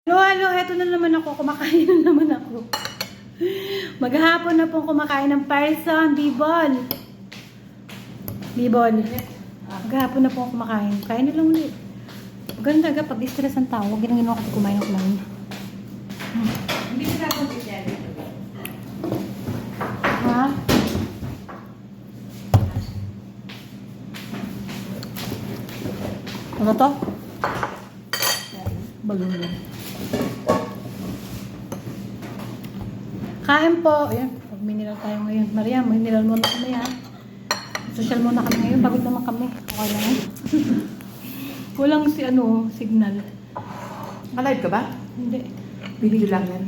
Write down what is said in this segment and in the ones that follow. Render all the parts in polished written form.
Hello, eto na naman ako. Kumakain na naman ako. Maghapon na pong kumakain ng person, bibol. Bibol. Maghapon na pong kumakain. Kain na lang ulit. Ganun talaga, pag distress ang tao, huwag ginang kasi kumain ng kumain. Hindi sila akong pijali. Ha? Ano to? Balon. Kain po. Ayan, pag-mineral tayo ngayon. Maria, mineral muna kami ha. Social muna kami ngayon. Pagod naman kami. Okay lang. Walang signal. Alive ka ba? Hindi. Video lang yan.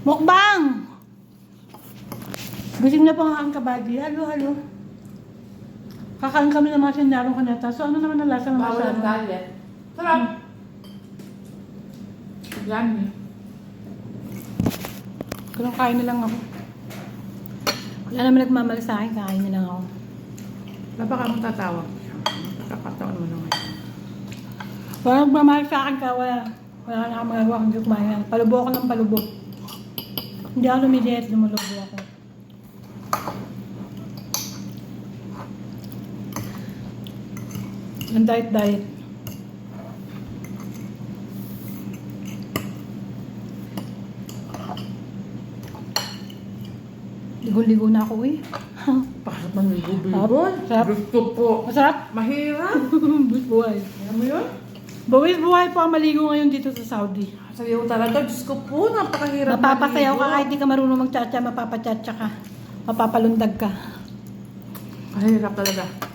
Mukbang! Gising na po ang kabady. Halo. Kakain kami ng mga sinarong kaneta. So ano naman ang lasa ng Bawal ang masarap? galit. Sarap. Yummy. Kung kain na lang ako. Wala naman nagmamali sa akin. Kain na lang ako. Wala ba ka mong tatawag? Kakatawa naman naman. Wala nagmamali sa akin ka. Wala na akong magagawa kung hindi kumain. Palubo ako ng palubo. Hindi ako lumiliit. Lumulubo ako. Ang diet. Ligo-ligo na ako eh. Bakit man may Sarap. Gusto po. Masarap? Mahirap. Buwis buhay. Alam mo yun? Buwis buhay po ang maligo ngayon dito sa Saudi. Sabi ko talaga, Diyos ko po, napakahirap Mapapasayaw ka maligo. kahit di ka marunong magtsatsa, mapapachatsa ka. Mapapalundag ka. Mahirap talaga.